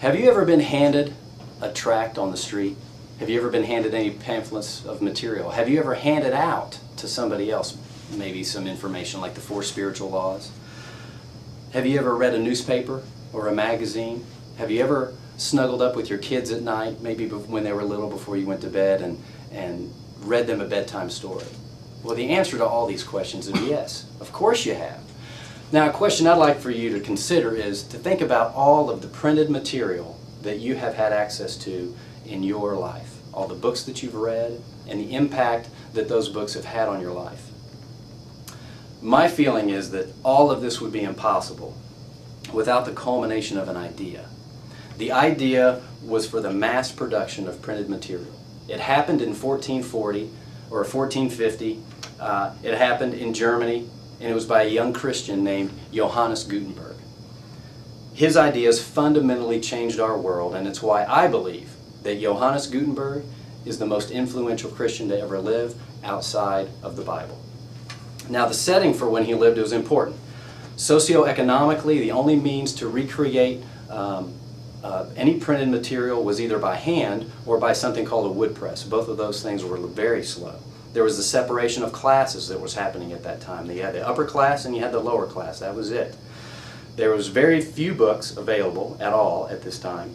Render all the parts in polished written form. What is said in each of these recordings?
Have you ever been handed a tract on the street? Have you ever been handed any pamphlets of material? Have you ever handed out to somebody else maybe some information like the 4 spiritual laws? Have you ever read a newspaper or a magazine? Have you ever snuggled up with your kids at night, maybe when they were little before you went to bed, and read them a bedtime story? Well, the answer to all these questions is yes. Of course you have. Now, a question I'd like for you to consider is to think about all of the printed material that you have had access to in your life, all the books that you've read, and the impact that those books have had on your life. My feeling is that all of this would be impossible without the culmination of an idea. The idea was for the mass production of printed material. It happened in 1440 or 1450. It happened in Germany, and it was by a young Christian named Johannes Gutenberg. His ideas fundamentally changed our world, and it's why I believe that Johannes Gutenberg is the most influential Christian to ever live outside of the Bible. Now, the setting for when he lived was important. Socioeconomically, the only means to recreate any printed material was either by hand or by something called a wood press. Both of those things were very slow. There was the separation of classes that was happening at that time. You had the upper class and you had the lower class. That was it. There was very few books available at all at this time,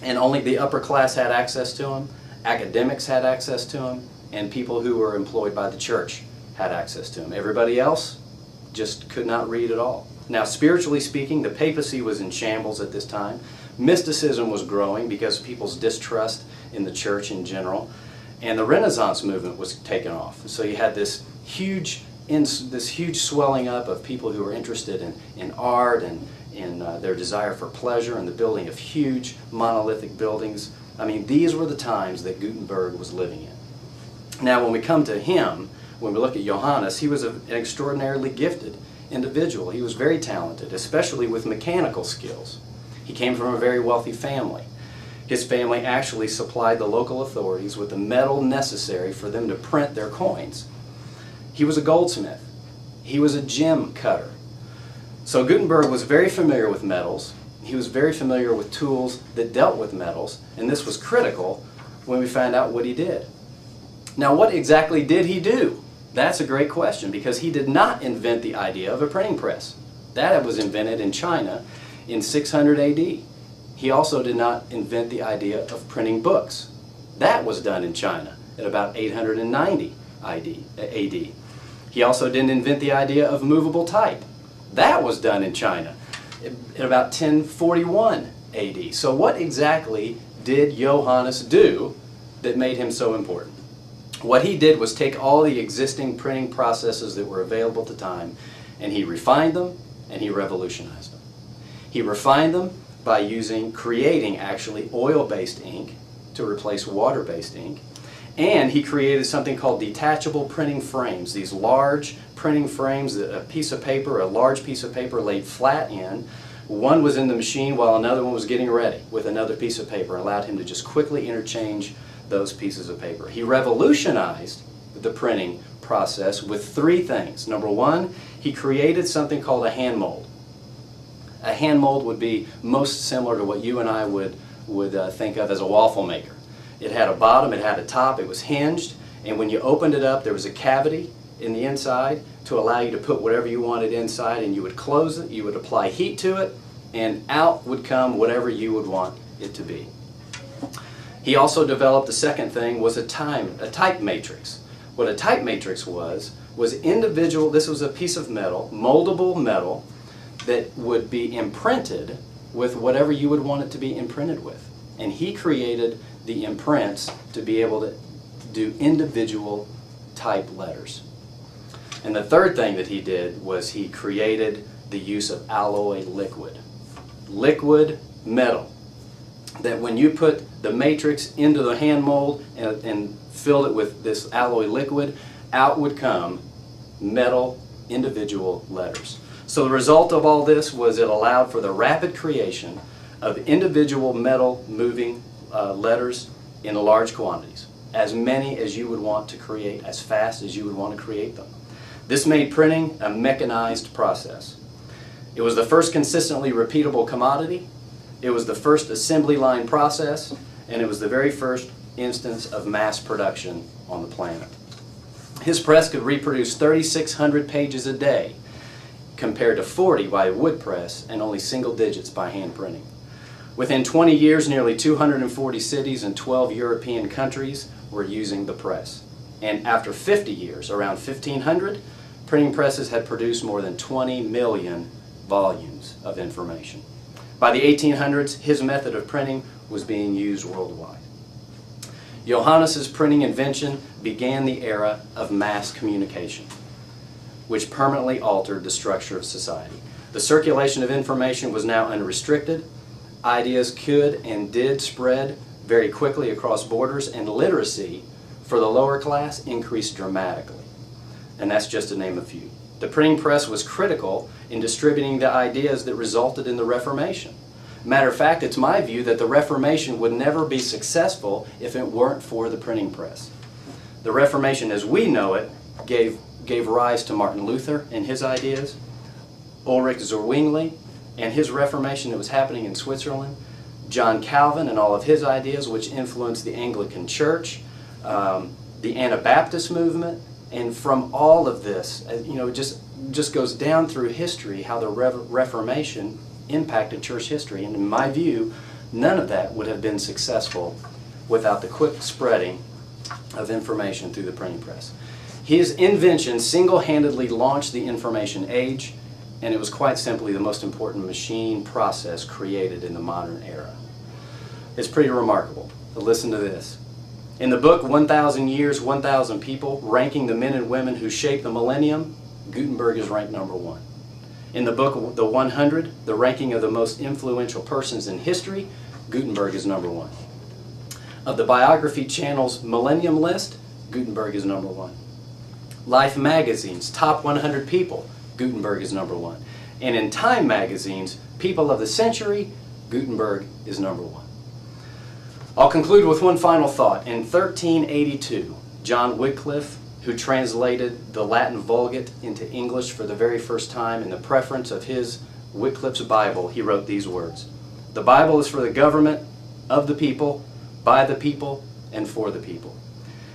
and only the upper class had access to them, academics had access to them, and people who were employed by the church had access to them. Everybody else just could not read at all. Now, spiritually speaking, the papacy was in shambles at this time. Mysticism was growing because of people's distrust in the church in general, and the Renaissance movement was taking off. So you had this huge swelling up of people who were interested in art and in their desire for pleasure and the building of huge monolithic buildings. I mean, these were the times that Gutenberg was living in. Now, when we come to him, when we look at Johannes, he was an extraordinarily gifted individual. He was very talented, especially with mechanical skills. He came from a very wealthy family. His family actually supplied the local authorities with the metal necessary for them to print their coins. He was a goldsmith. He was a gem cutter. So Gutenberg was very familiar with metals. He was very familiar with tools that dealt with metals, and this was critical when we found out what he did. Now, what exactly did he do? That's a great question, because he did not invent the idea of a printing press. That was invented in China in 600 AD. He also did not invent the idea of printing books. That was done in China at about 890 AD. He also didn't invent the idea of movable type. That was done in China at about 1041 AD. So what exactly did Johannes do that made him so important? What he did was take all the existing printing processes that were available at the time, and he refined them and he revolutionized them. He refined them by creating actually oil-based ink to replace water-based ink. And he created something called detachable printing frames, these large printing frames that a large piece of paper laid flat in. One was in the machine while another one was getting ready with another piece of paper, and allowed him to just quickly interchange those pieces of paper. He revolutionized the printing process with 3 things. Number 1, he created something called a hand mold. A hand mold would be most similar to what you and I would think of as a waffle maker. It had a bottom, it had a top, it was hinged, and when you opened it up there was a cavity in the inside to allow you to put whatever you wanted inside, and you would close it, you would apply heat to it, and out would come whatever you would want it to be. He also developed the second thing, was a type matrix. What a type matrix was individual, this was a piece of metal, moldable metal, that would be imprinted with whatever you would want it to be imprinted with. And he created the imprints to be able to do individual type letters. And the third thing that he did was he created the use of alloy liquid. Liquid metal. That when you put the matrix into the hand mold and filled it with this alloy liquid, out would come metal individual letters. So the result of all this was it allowed for the rapid creation of individual metal moving letters in large quantities, as many as you would want to create, as fast as you would want to create them. This made printing a mechanized process. It was the first consistently repeatable commodity. It was the first assembly line process, and it was the very first instance of mass production on the planet. His press could reproduce 3,600 pages a day, compared to 40 by a wood press and only single digits by hand printing. Within 20 years, nearly 240 cities and 12 European countries were using the press. And after 50 years, around 1500, printing presses had produced more than 20 million volumes of information. By the 1800s, his method of printing was being used worldwide. Johannes's printing invention began the era of mass communication, which permanently altered the structure of society. The circulation of information was now unrestricted. Ideas could and did spread very quickly across borders, and literacy for the lower class increased dramatically. And that's just to name a few. The printing press was critical in distributing the ideas that resulted in the Reformation. Matter of fact, it's my view that the Reformation would never be successful if it weren't for the printing press. The Reformation as we know it gave rise to Martin Luther and his ideas, Ulrich Zwingli and his Reformation that was happening in Switzerland, John Calvin and all of his ideas, which influenced the Anglican Church, the Anabaptist movement, and from all of this, it just goes down through history how the Reformation impacted church history. And in my view, none of that would have been successful without the quick spreading of information through the printing press. His invention single-handedly launched the information age, and it was quite simply the most important machine process created in the modern era. It's pretty remarkable. But listen to this. In the book 1,000 Years, 1,000 People, ranking the men and women who shaped the millennium, Gutenberg is ranked #1. In the book The 100, the ranking of the most influential persons in history, Gutenberg is #1. Of the Biography Channel's Millennium List, Gutenberg is #1. Life Magazine's Top 100 People, Gutenberg is #1. And in Time Magazine's People of the Century, Gutenberg is #1. I'll conclude with one final thought. In 1382, John Wycliffe, who translated the Latin Vulgate into English for the very first time in the preface of his Wycliffe's Bible, he wrote these words: "The Bible is for the government of the people, by the people, and for the people."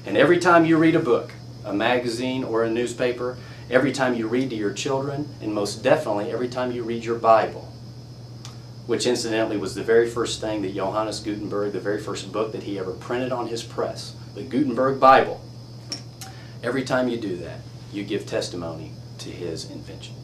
And every time you read a book, a magazine, or a newspaper, every time you read to your children, and most definitely every time you read your Bible, which incidentally was the very first thing that Johannes Gutenberg, the very first book that he ever printed on his press, the Gutenberg Bible, every time you do that, you give testimony to his invention.